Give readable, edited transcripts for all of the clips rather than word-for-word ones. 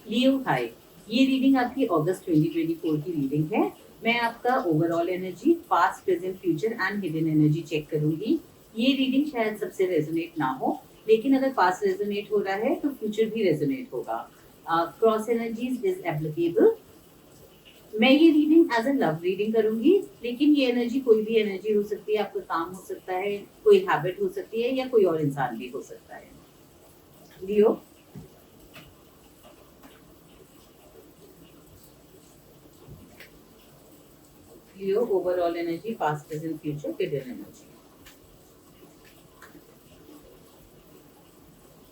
लियो हाय, ये रीडिंग आपकी अगस्त 2024 की रीडिंग है। मैं आपका overall energy, past, present, future and hidden energy check करूंगी। ये रीडिंग शायद सबसे रेजोनेट ना हो, लेकिन अगर पास्ट रेजोनेट हो रहा है तो फ्यूचर भी रेजोनेट होगा। Cross energies is applicable. मैं ये reading as a love reading करूंगी, लेकिन ये एनर्जी कोई भी एनर्जी हो सकती है। आपका काम हो सकता है, कोई हैबिट हो सकती है, या कोई और इंसान भी हो सकता है। Leo, Leo overall energy, past, present, future, hidden energy.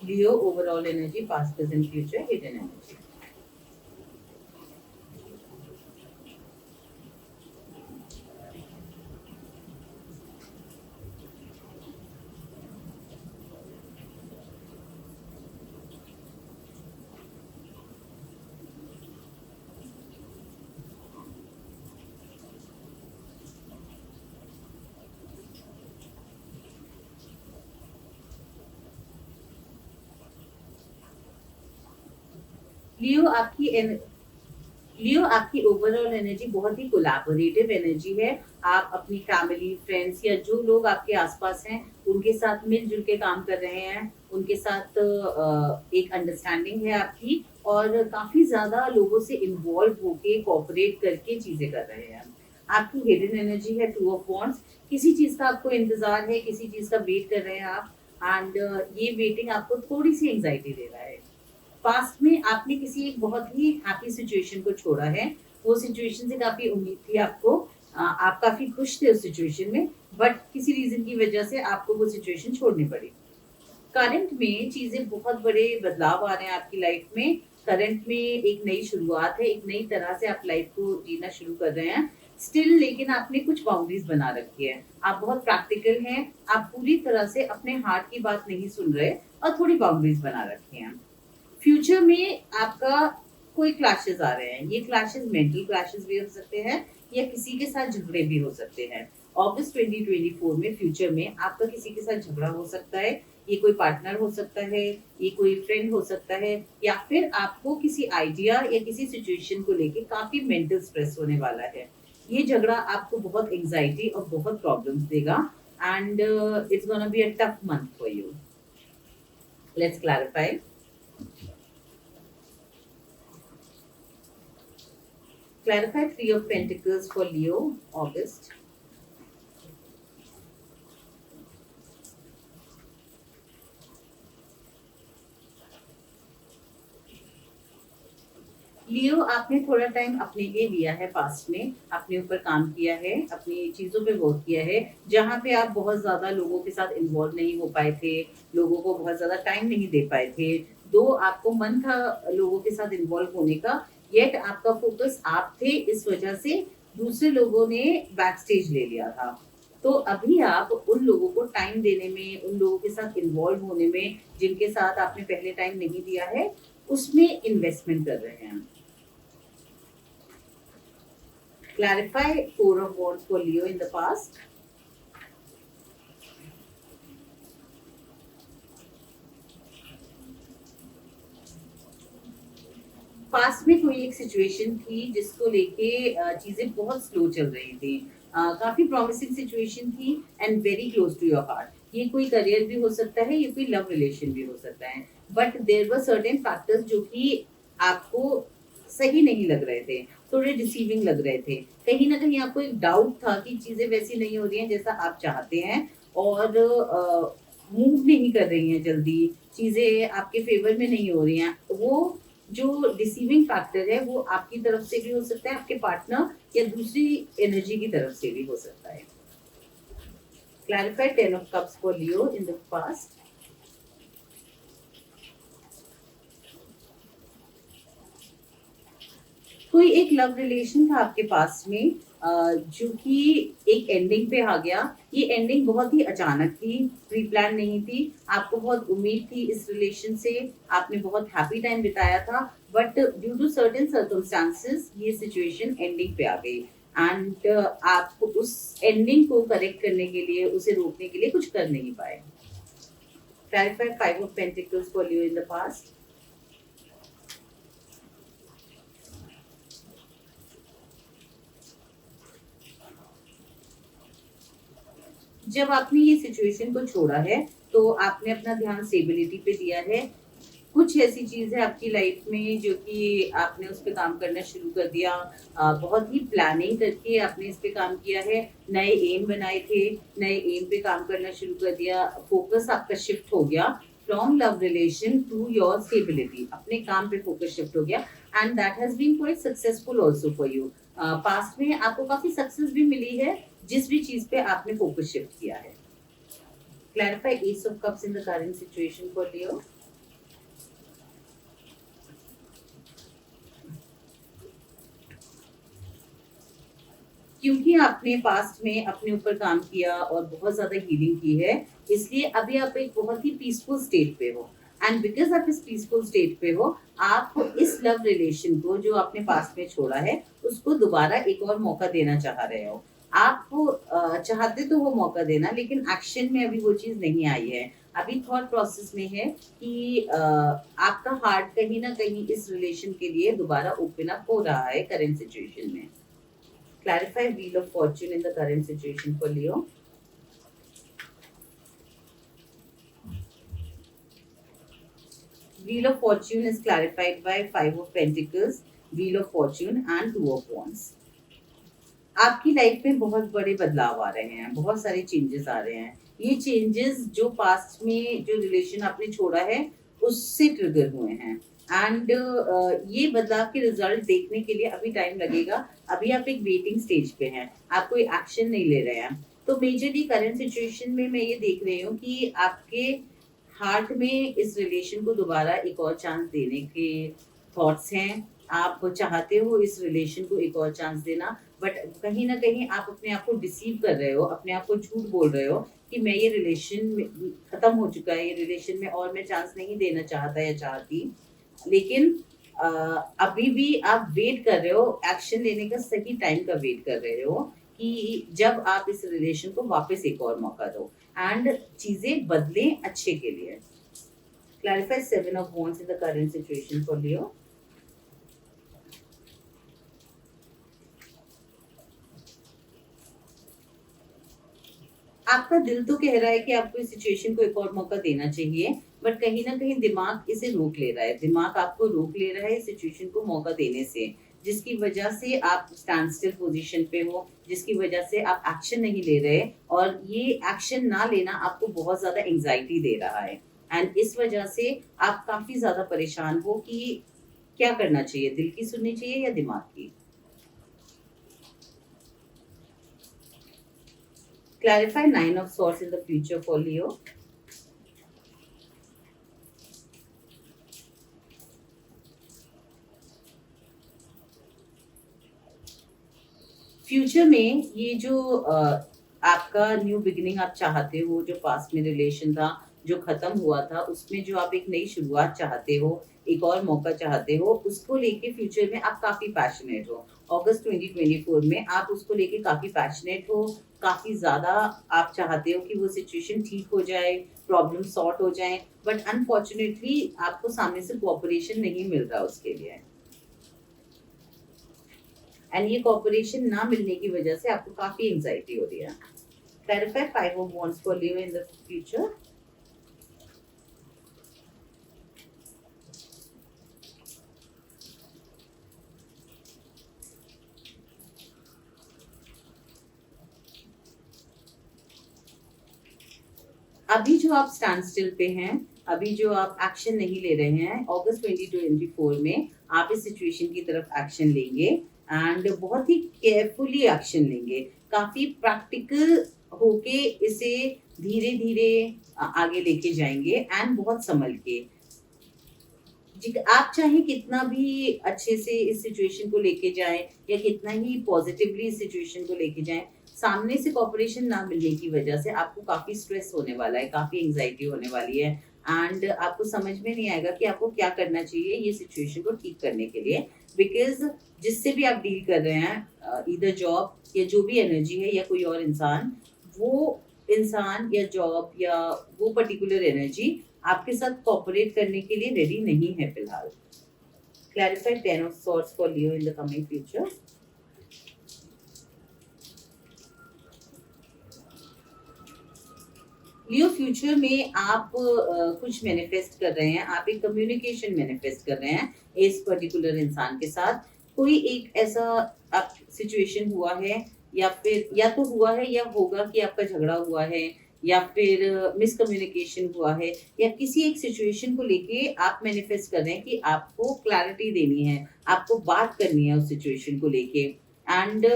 Leo overall energy, past, present, future, hidden energy. Leo आपकी लियो आपकी ओवरऑल एनर्जी बहुत ही कोलैबोरेटिव एनर्जी है। आप अपनी फैमिली, फ्रेंड्स या जो लोग आपके आसपास हैं उनके साथ मिलजुल के काम कर रहे हैं। उनके साथ एक अंडरस्टैंडिंग है आपकी, और काफी ज्यादा लोगों से इन्वॉल्व होके कोऑपरेट करके चीजें कर रहे हैं। आपकी हिडन एनर्जी है टू ऑफ वॉन्ड्स। किसी चीज का आपको इंतजार है, किसी चीज का वेट कर रहे हैं आप, एंड ये वेटिंग आपको थोड़ी सी एंग्जाइटी दे रहा है। पास्ट में आपने किसी एक बहुत ही हैप्पी सिचुएशन को छोड़ा है। वो सिचुएशन से काफी उम्मीद थी आपको, आप काफी खुश थे उस सिचुएशन में, बट किसी रीजन की वजह से आपको वो सिचुएशन छोड़नी पड़ी। करंट में चीजें बहुत बड़े बदलाव आ रहे हैं आपकी लाइफ में। करंट में एक नई शुरुआत है, एक नई तरह से आप लाइफ को जीना शुरू कर रहे हैं। स्टिल लेकिन आपने कुछ बाउंड्रीज बना रखी है। आप बहुत प्रैक्टिकल हैं, आप पूरी तरह से अपने हार्ट की बात नहीं सुन रहे, और थोड़ी बाउंड्रीज बना रखी हैं। फ्यूचर में आपका कोई क्लैशेस आ रहे हैं। ये क्लैशेस मेंटल क्लैशेस भी हो सकते हैं, या किसी के साथ झगड़े भी हो सकते हैं। अगस्त 2024 में फ्यूचर में आपका किसी के साथ झगड़ा हो सकता है। ये कोई पार्टनर हो सकता है, ये कोई फ्रेंड हो सकता है, या फिर आपको किसी आइडिया या किसी सिचुएशन को लेके काफी मेंटल स्ट्रेस होने वाला है। ये झगड़ा आपको बहुत एंजाइटी और बहुत प्रॉब्लम्स देगा, and it's gonna be a tough month for you. Let's clarify. Clarify Three of Pentacles for Leo, August. लियो, आपने थोड़ा टाइम अपने लिए लिया है, पास्ट में अपने ऊपर काम किया है, अपनी चीजों पे वर्क किया है, जहाँ पे आप बहुत ज्यादा लोगों के साथ इन्वॉल्व नहीं हो पाए थे, लोगों को बहुत ज्यादा टाइम नहीं दे पाए थे। दो आपको मन था लोगों के साथ इन्वॉल्व होने का, येट आपका फोकस आप थे, इस वजह से दूसरे लोगों ने बैक स्टेज ले लिया था। तो अभी आप उन लोगों को टाइम देने में, उन लोगों के साथ इन्वॉल्व होने में, जिनके साथ आपने पहले टाइम नहीं दिया है, उसमें इन्वेस्टमेंट कर रहे हैं। Clarify Four of Wands for Leo in the past. Past में कोई एक सिचुएशन थी जिसको लेके चीजें बहुत स्लो चल रही थी। काफी प्रॉमिसिंग सिचुएशन थी and very close to your heart. ये कोई करियर भी हो सकता है, ये कोई लव रिलेशन भी हो सकता है, but there were certain factors जो कि आपको सही नहीं लग रहे थे, थोड़े डिसीविंग लग रहे थे। कहीं ना कहीं आपको एक डाउट था कि चीजें वैसी नहीं हो रही हैं जैसा आप चाहते हैं, और मूव नहीं कर रही हैं जल्दी, चीजें आपके फेवर में नहीं हो रही हैं। वो जो डिसीविंग फैक्टर है वो आपकी तरफ से भी हो सकता है, आपके पार्टनर या दूसरी एनर्जी की तरफ से भी हो सकता है। Clarify ten of cups for Leo in the past. कोई एक लव रिलेशन था आपके पास में, जो कि एक एंडिंग पे आ गया। ये एंडिंग बहुत ही अचानक थी, प्री प्लान नहीं थी। आपको बहुत उम्मीद थी इस रिलेशन से, आपने बहुत हैप्पी टाइम बिताया था, but due to certain circumstances ये सिचुएशन एंडिंग पे आ गई, एंड आप उस एंडिंग को करेक्ट करने के लिए, उसे रोकने के लिए कुछ कर नहीं पाए। Clarify five of pentacles for you in the past. जब आपने ये सिचुएशन को छोड़ा है, तो आपने अपना ध्यान स्टेबिलिटी पे दिया है। कुछ ऐसी चीज़ है आपकी लाइफ में जो कि आपने उस पे काम करना शुरू कर दिया। बहुत ही प्लानिंग करके आपने इस पे काम किया है, नए एम बनाए थे, नए एम पे काम करना शुरू कर दिया, फोकस आपका शिफ्ट हो गया from love relation to your stability, अपने काम पे फोकस शिफ्ट हो गया and that has been quite successful also for you. Past में आपको काफ़ी सक्सेस भी मिली है, जिस भी चीज़ पे आपने फोकस शिफ्ट किया है। Clarify Ace of Cups in the current situation for Leo. क्योंकि आपने पास्ट में अपने ऊपर काम किया और बहुत ज्यादा हीलिंग की है, इसलिए अभी आप एक बहुत ही पीसफुल स्टेट पे हो एंड बिकॉज आप इस पीसफुल स्टेट पे हो, आप इस लव रिलेशन को जो आपने पास्ट में छोड़ा है उसको दोबारा एक और मौका देना चाह रहे हो। आप चाहते तो वो मौका देना, लेकिन एक्शन में अभी वो चीज नहीं आई है, अभी थॉट प्रोसेस में है कि आपका हार्ट कहीं ना कहीं इस रिलेशन के लिए दोबारा ओपन अप हो रहा है करेंट सिचुएशन में। Clarify Wheel of Fortune in the current situation for Leo. Wheel of Fortune is clarified by Five of Pentacles, Wheel of Fortune and Two of Wands. आपकी life में बहुत बड़े बदलाव आ रहे हैं, बहुत सारे चेंजेस आ रहे हैं। ये चेंजेस जो पास्ट में जो रिलेशन आपने छोड़ा है उससे ट्रिगर हुए हैं एंड ये बदलाव के रिजल्ट देखने के लिए अभी टाइम लगेगा। अभी आप एक वेटिंग स्टेज पे हैं, आप कोई एक्शन नहीं ले रहे हैं। तो मेजरली करंट सिचुएशन में मैं ये देख रही हूँ कि आपके हार्ट में इस रिलेशन को दोबारा एक और चांस देने के थॉट्स हैं। आप चाहते हो इस रिलेशन को एक और चांस देना, बट कहीं ना कहीं आप अपने आप को डिसीव कर रहे हो, अपने आप को झूठ बोल रहे हो कि मैं ये रिलेशन खत्म हो चुका है, ये रिलेशन में और मैं चांस नहीं देना चाहता या चाहती। लेकिन अभी भी आप वेट कर रहे हो, एक्शन लेने का सही टाइम का वेट कर रहे हो कि जब आप इस रिलेशन को वापस एक और मौका दो एंड चीजें बदलें अच्छे के लिए। Clarify 7 of Wands in the current situation for Leo. आपका दिल तो कह रहा है कि आपको इस सिचुएशन को एक और मौका देना चाहिए, बट कहीं ना कहीं दिमाग इसे रोक ले रहा है, दिमाग आपको रोक ले रहा है इस सिचुएशन को मौका देने से, जिसकी वजह से आप स्टैंड स्टिल पोजीशन पे हो, जिसकी वजह से आप एक्शन नहीं ले रहे और ये एक्शन ना लेना आपको बहुत ज्यादा एंजाइटी दे रहा है एंड इस वजह से आप काफी ज्यादा परेशान हो कि क्या करना चाहिए, दिल की सुननी चाहिए या दिमाग की। Clarify 9 of Swords in the future for Leo. Future में ये जो आपका न्यू बिगिनिंग आप चाहते हो, जो पास्ट में रिलेशन था जो खत्म हुआ था, उसमें जो आप एक नई शुरुआत चाहते हो, एक और मौका चाहते हो, उसको लेके फ्यूचर में आप काफी पैशनेट हो। अगस्त 2024 में आप उसको लेके काफी पैशनेट हो, काफी ज्यादा आप चाहते हो कि वो सिचुएशन ठीक हो जाए, प्रॉब्लम सॉर्ट हो जाए, बट अनफॉर्चुनेटली आपको सामने से कोऑपरेशन नहीं मिल रहा उसके लिए एंड ये कोऑपरेशन ना मिलने की वजह से आपको काफी एंजाइटी हो रही है। Clarify 5 of Wands for Leo in the future. अभी जो आप स्टैंड स्टिल पे हैं, अभी जो आप एक्शन नहीं ले रहे हैं, अगस्त 2024 में आप इस सिचुएशन की तरफ एक्शन लेंगे एंड बहुत ही केयरफुली एक्शन लेंगे, काफी प्रैक्टिकल होके इसे धीरे धीरे आगे लेके जाएंगे एंड बहुत संभल के। आप चाहे कितना भी अच्छे से इस सिचुएशन को लेके जाएं या कितना ही पॉजिटिवली इस सिचुएशन को लेके जाएं, सामने से कोऑपरेशन ना मिलने की वजह से आपको काफी स्ट्रेस होने वाला है, काफी एंजाइटी होने वाली है एंड आपको समझ में नहीं आएगा कि आपको क्या करना चाहिए ये सिचुएशन को ठीक करने के लिए, बिकॉज जिससे भी आप डील कर रहे हैं, इधर जॉब या जो भी एनर्जी है या कोई और इंसान, वो इंसान या जॉब या वो पर्टिकुलर एनर्जी आपके साथ कोऑपरेट करने के लिए रेडी नहीं है फिलहाल। Clarify 10 of Swords for Leo in the coming future. Leo future में आप कुछ मैनिफेस्ट कर रहे हैं, आप एक कम्युनिकेशन मैनिफेस्ट कर रहे हैं इस पर्टिकुलर इंसान के साथ। कोई एक ऐसा आप सिचुएशन हुआ है या फिर या तो हुआ है या होगा कि आपका झगड़ा हुआ है या फिर मिसकम्युनिकेशन हुआ है या किसी एक सिचुएशन को लेके आप मैनिफेस्ट कर रहे हैं कि आपको क्लैरिटी देनी है, आपको बात करनी है उस सिचुएशन को लेके एंड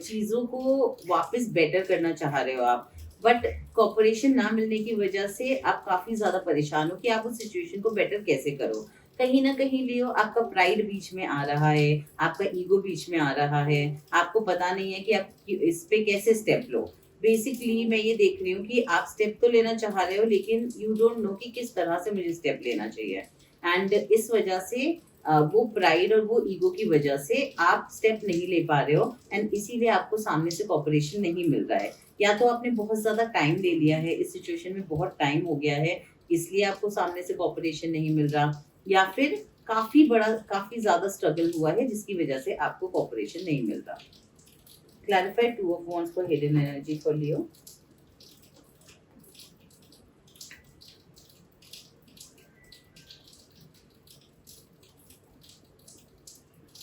चीज़ों को वापस बेटर करना चाह रहे हो आप। बट कोऑपरेशन ना मिलने की वजह से आप काफ़ी ज़्यादा परेशान हो कि आप उस सिचुएशन को बेटर कैसे करो। कहीं न कहीं लियो आपका प्राइड बीच में आ रहा है, आपका ईगो बीच में आ रहा है, आपको पता नहीं है कि आप इस पे कैसे स्टेप लो। बेसिकली मैं ये देख रही हूँ कि आप स्टेप तो लेना चाह रहे हो लेकिन यू डोंट नो कि किस तरह से मुझे स्टेप लेना चाहिए एंड इस वजह से वो प्राइड और वो ईगो की वजह से आप स्टेप नहीं ले पा रहे हो एंड इसीलिए आपको सामने से कोऑपरेशन नहीं मिल रहा है। या तो आपने बहुत ज़्यादा टाइम ले लिया है, इस सिचुएशन में बहुत टाइम हो गया है, इसलिए आपको सामने से कोऑपरेशन नहीं मिल रहा या फिर काफ़ी ज़्यादा स्ट्रगल हुआ है जिसकी वजह से आपको कोऑपरेशन नहीं मिल रहा। Clarify Two of Wands for hidden energy for Leo.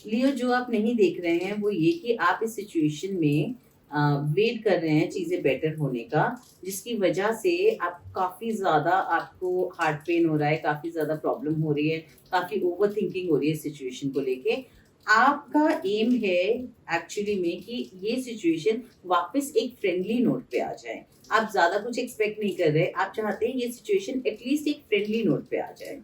लियो जो आप नहीं देख रहे हैं वो ये कि आप इस सिचुएशन में वेट कर रहे हैं चीज़ें बेटर होने का, जिसकी वजह से आप काफ़ी ज़्यादा आपको हार्ट पेन हो रहा है, काफ़ी ज़्यादा प्रॉब्लम हो रही है, काफ़ी ओवर थिंकिंग हो रही है सिचुएशन को लेके। आपका एम है एक्चुअली में कि ये सिचुएशन वापस एक फ्रेंडली नोट पे आ जाए। आप ज़्यादा कुछ एक्सपेक्ट नहीं कर रहे, आप चाहते हैं ये सिचुएशन एटलीस्ट एक फ्रेंडली नोट पे आ जाए।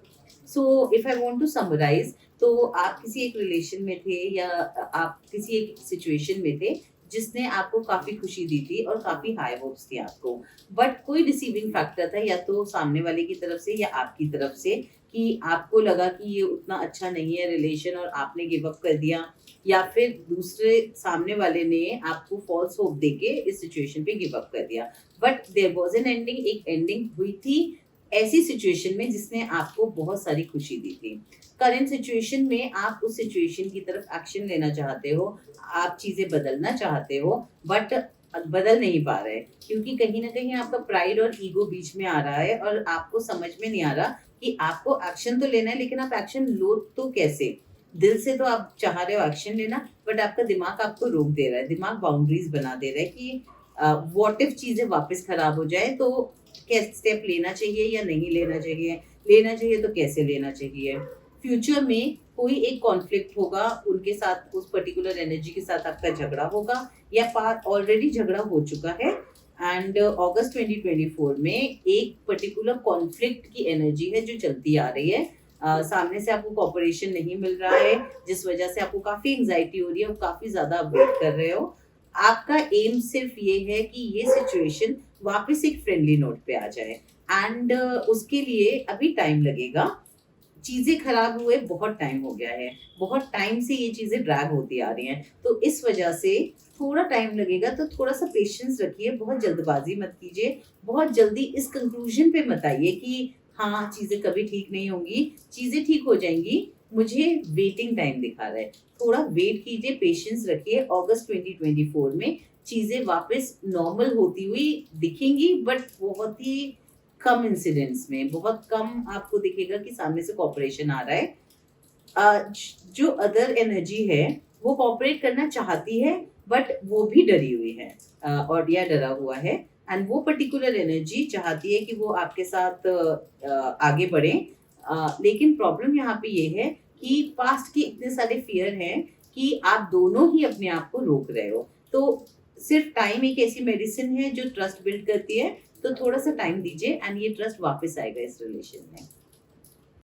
So if I want to summarize, तो आप किसी एक रिलेशन में थे या आप किसी एक सिचुएशन में थे जिसने आपको काफ़ी खुशी दी थी और काफ़ी हाई होप्स थी आपको। बट कोई डिसीविंग फैक्टर था या तो सामने वाले की तरफ से या आपकी तरफ से कि आपको लगा कि ये उतना अच्छा नहीं है रिलेशन और आपने गिव अप कर दिया या फिर दूसरे सामने वाले ने आपको फॉल्स होप देके इस सिचुएशन पे गिव अप कर दिया। But there was an ending, एक एंडिंग हुई थी ऐसी सिचुएशन में जिसने आपको बहुत सारी खुशी दी थी। करंट सिचुएशन में आप उस सिचुएशन की तरफ एक्शन लेना चाहते हो, आप चीज़ें बदलना चाहते हो बट बदल नहीं पा रहे क्योंकि कहीं न कहीं आपका प्राइड और ईगो बीच में आ रहा है और आपको समझ में नहीं आ रहा कि आपको एक्शन तो लेना है लेकिन आप एक्शन लो तो कैसे? दिल से तो आप चाह रहे हो एक्शन लेना बट आपका दिमाग आपको रोक दे रहा है, दिमाग बाउंड्रीज़ बना दे रहा है कि व्हाट इफ चीज़ें वापस खराब हो जाए तो क्या स्टेप लेना चाहिए या नहीं लेना चाहिए? लेना चाहिए तो कैसे लेना चाहिए? फ्यूचर में कोई एक कॉन्फ्लिक्ट होगा, उनके साथ उस पर्टिकुलर एनर्जी के साथ आपका झगड़ा होगा या पार ऑलरेडी झगड़ा हो चुका है एंड अगस्त 2024 में एक पर्टिकुलर कॉन्फ्लिक्ट की एनर्जी है जो चलती आ रही है। सामने से आपको कोऑपरेशन नहीं मिल रहा है जिस वजह से आपको काफ़ी एंग्जाइटी हो रही है और काफ़ी ज़्यादा आप वेट कर रहे हो। आपका एम सिर्फ ये है कि ये सिचुएशन वापस एक फ्रेंडली नोट पे आ जाए एंड उसके लिए अभी टाइम लगेगा। चीज़ें खराब हुए बहुत टाइम हो गया है, बहुत टाइम से ये चीज़ें ड्रैग होती आ रही हैं, तो इस वजह से थोड़ा टाइम लगेगा, तो थोड़ा-सा पेशेंस रखिए, बहुत जल्दबाज़ी मत कीजिए, बहुत जल्दी इस कंक्लूजन पे मत आइए कि हाँ, चीज़ें कभी ठीक नहीं होंगी, चीज़ें ठीक हो जाएँगी, मुझे वेटिंग टाइम दिखा रहा है। थोड़ा वेट कीजिए, पेशेंस रखिए, अगस्त 2024 में चीज़ें वापस नॉर्मल होती हुई दिखेंगी बट बहुत ही कम इंसिडेंट्स में, बहुत कम आपको दिखेगा कि सामने से कोऑपरेशन आ रहा है। जो अदर एनर्जी है वो कोऑपरेट करना चाहती है बट वो भी डरी हुई है और या डरा हुआ है एंड वो पर्टिकुलर एनर्जी चाहती है कि वो आपके साथ आगे बढ़े। लेकिन प्रॉब्लम यहाँ पे ये है कि पास्ट के इतने सारे फियर हैं कि आप दोनों ही अपने आप को रोक रहे हो। तो सिर्फ टाइम एक ऐसी मेडिसिन है जो ट्रस्ट बिल्ड करती है, तो थोड़ा सा टाइम दीजिए एंड ये ट्रस्ट वापस आएगा इस रिलेशन में।